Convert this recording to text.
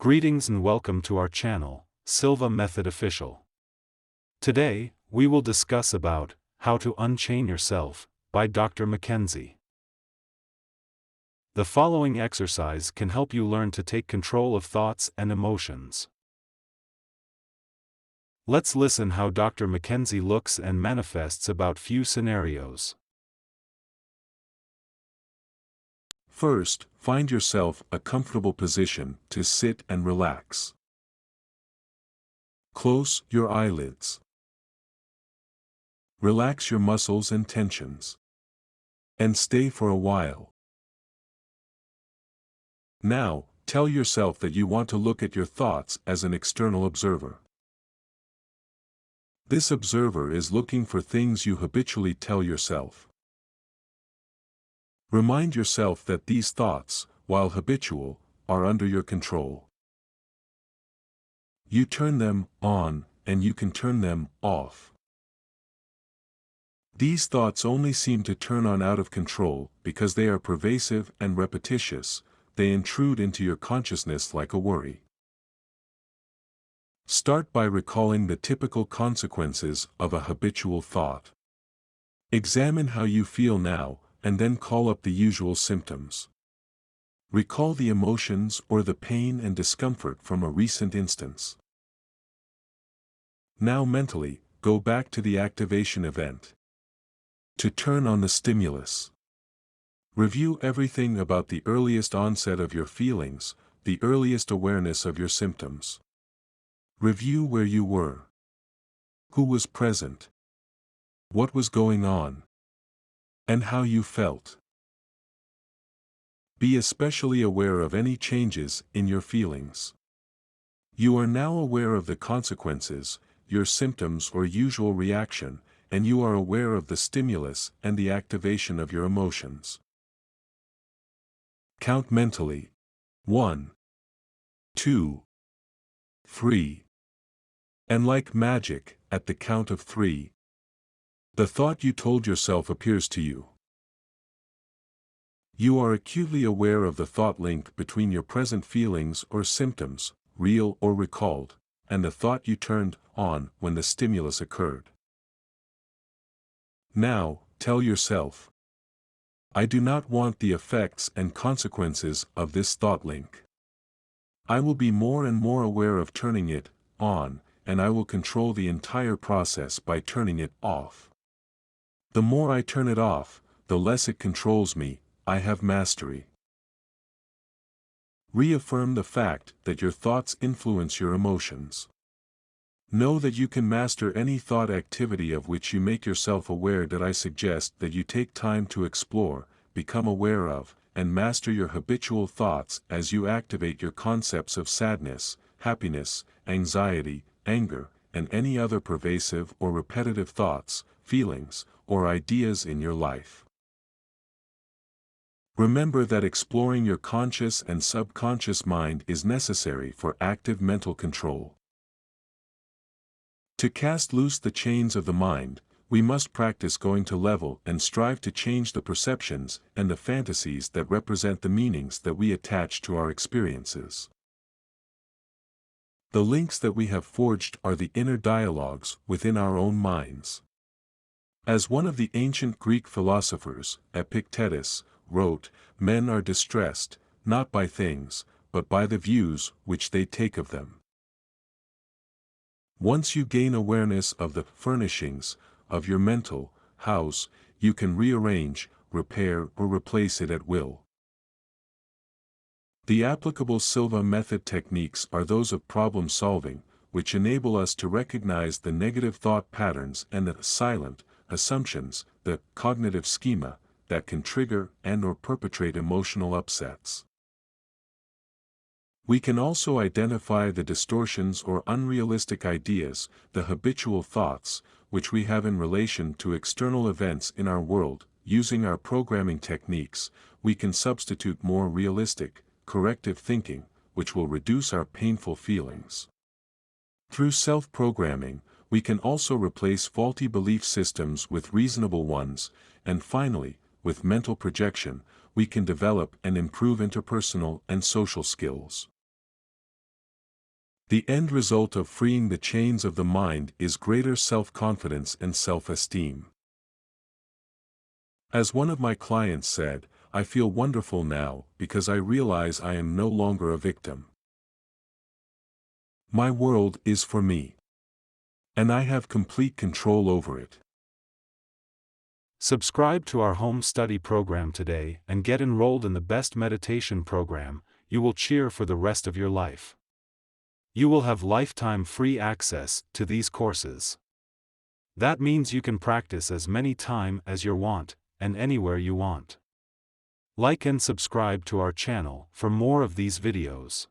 Greetings and welcome to our channel, Silva Method Official. Today, we will discuss about How to Unchain Yourself by Dr. McKenzie. The following exercise can help you learn to take control of thoughts and emotions. Let's listen how Dr. McKenzie looks and manifests about few scenarios. First, find yourself a comfortable position to sit and relax. Close your eyelids. Relax your muscles and tensions. And stay for a while. Now, tell yourself that you want to look at your thoughts as an external observer. This observer is looking for things you habitually tell yourself. Remind yourself that these thoughts, while habitual, are under your control. You turn them on, and you can turn them off. These thoughts only seem to turn on out of control because they are pervasive and repetitious. They intrude into your consciousness like a worry. Start by recalling the typical consequences of a habitual thought. Examine how you feel now, and then call up the usual symptoms. Recall the emotions or the pain and discomfort from a recent instance. Now mentally, go back to the activation event. To turn on the stimulus. Review everything about the earliest onset of your feelings, the earliest awareness of your symptoms. Review where you were. Who was present? What was going on? And how you felt. Be especially aware of any changes in your feelings. You are now aware of the consequences, your symptoms or usual reaction, and you are aware of the stimulus and the activation of your emotions. Count mentally. 1, 2, 3. And like magic, at the count of 3, the thought you told yourself appears to you. You are acutely aware of the thought link between your present feelings or symptoms, real or recalled, and the thought you turned on when the stimulus occurred. Now, tell yourself, I do not want the effects and consequences of this thought link. I will be more and more aware of turning it on, and I will control the entire process by turning it off. The more I turn it off, the less it controls me. I have mastery. Reaffirm the fact that your thoughts influence your emotions. Know that you can master any thought activity of which you make yourself aware. That I suggest that you take time to explore, become aware of, and master your habitual thoughts as you activate your concepts of sadness, happiness, anxiety, anger, and any other pervasive or repetitive thoughts, feelings, or ideas in your life. Remember that exploring your conscious and subconscious mind is necessary for active mental control. To cast loose the chains of the mind, we must practice going to level and strive to change the perceptions and the fantasies that represent the meanings that we attach to our experiences. The links that we have forged are the inner dialogues within our own minds. As one of the ancient Greek philosophers, Epictetus, wrote, men are distressed, not by things, but by the views which they take of them. Once you gain awareness of the furnishings of your mental house, you can rearrange, repair, or replace it at will. The applicable Silva Method techniques are those of problem solving, which enable us to recognize the negative thought patterns and the silent assumptions, the cognitive schema, that can trigger and/or perpetrate emotional upsets. We can also identify the distortions or unrealistic ideas, the habitual thoughts, which we have in relation to external events in our world. Using our programming techniques, we can substitute more realistic, corrective thinking, which will reduce our painful feelings. Through self-programming, we can also replace faulty belief systems with reasonable ones, and finally, with mental projection, we can develop and improve interpersonal and social skills. The end result of freeing the chains of the mind is greater self-confidence and self-esteem. As one of my clients said, I feel wonderful now because I realize I am no longer a victim. My world is for me. And I have complete control over it. Subscribe to our home study program today and get enrolled in the best meditation program. You will cheer for the rest of your life. You will have lifetime free access to these courses. That means you can practice as many times as you want, and anywhere you want. Like and subscribe to our channel for more of these videos.